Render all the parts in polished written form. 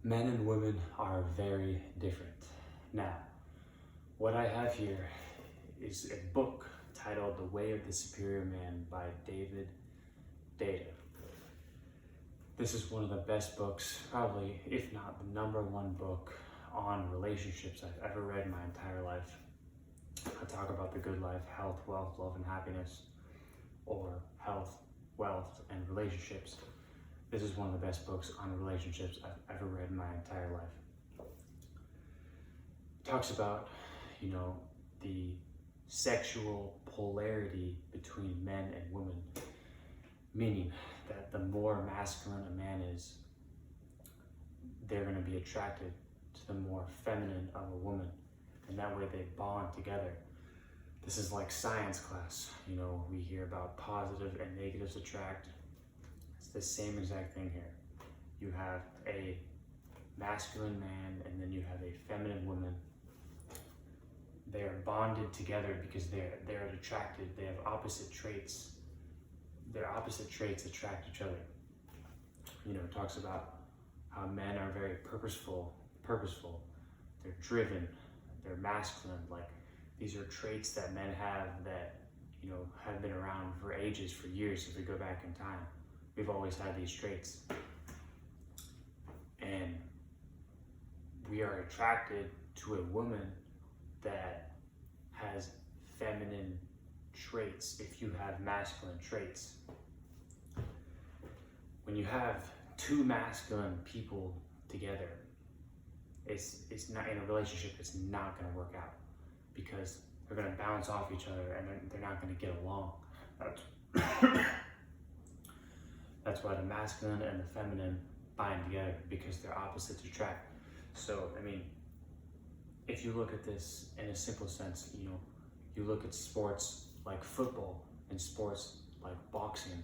Men and women are very different. Now, what I have here is a book titled The Way of the Superior Man by David Deida. This is one of the best books, probably, if not the #1 book on relationships I've ever read in my entire life. I talk about the good life, health, wealth, love, and happiness, or health, wealth, and relationships. This is one of the best books on relationships I've ever read in my entire life. It talks about, the sexual polarity between men and women, meaning that the more masculine a man is, they're going to be attracted to the more feminine of a woman, and that way they bond together. This is like science class. We hear about positive and negatives attract. It's the same exact thing here. You have a masculine man and then you have a feminine woman. They are bonded together because they're attracted. They have opposite traits. Their opposite traits attract each other. It talks about how men are very purposeful. They're driven. They're masculine. Like, these are traits that men have that, have been around for ages, for years. If we go back in time, we've always had these traits. And we are attracted to a woman that has feminine traits if you have masculine traits. When you have two masculine people together, it's not in a relationship, it's not going to work out because they're going to bounce off each other and they're not going to get along. That's why the masculine and the feminine bind together, because they're opposites attract. So, if you look at this in a simple sense, you look at sports like football and sports like boxing.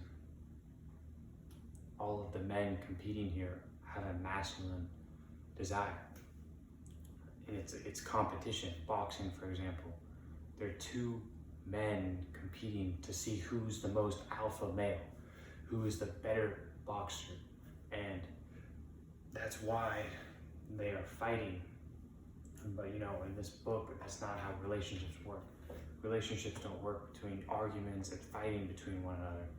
All of the men competing here have a masculine desire. And it's competition. Boxing, for example, there are two men competing to see who's the most alpha male, who is the better boxer. And that's why they are fighting. But in this book, that's not how relationships work. Relationships don't work between arguments and fighting between one another.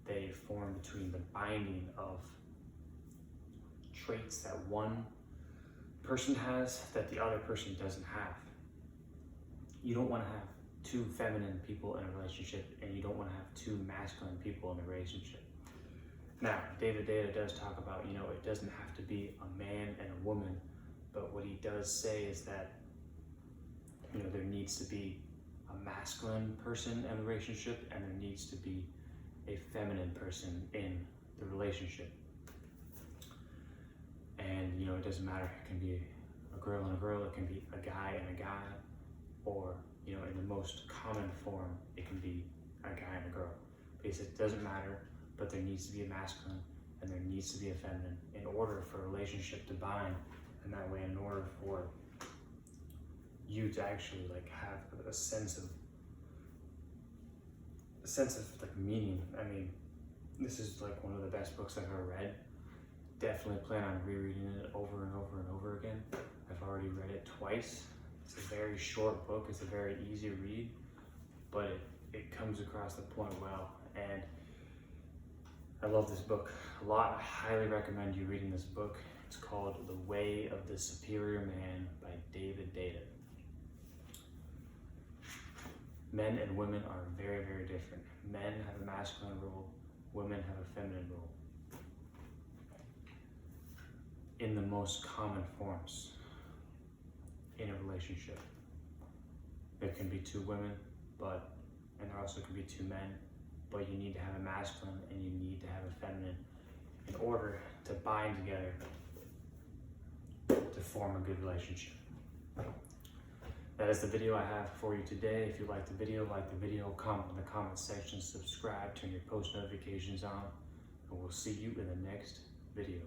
They form between the binding of traits that one person has that the other person doesn't have. You don't want to have two feminine people in a relationship, and you don't want to have two masculine people in a relationship. Now, David Deida does talk about, it doesn't have to be a man and a woman, but what he does say is that, there needs to be a masculine person in the relationship, and there needs to be a feminine person in the relationship. And, it doesn't matter. It can be a girl and a girl, it can be a guy and a guy, or, in the most common form, it can be a guy and a girl. Because it doesn't matter, but there needs to be a masculine and there needs to be a feminine in order for a relationship to bind. And that way, in order for you to actually have a sense of meaning. This is one of the best books I've ever read. Definitely plan on rereading it over and over and over again. I've already read it twice. It's a very short book. It's a very easy read, but it comes across the point well. And I love this book a lot. I highly recommend you reading this book. It's called The Way of the Superior Man by David Deida. Men and women are very, very different. Men have a masculine role, women have a feminine role. In the most common forms in a relationship. There can be two women, and there also can be two men, but you need to have a masculine and you need to have a feminine in order to bind together to form a good relationship. That is the video I have for you today. If you like the video, comment in the comment section, subscribe, turn your post notifications on, and we'll see you in the next video.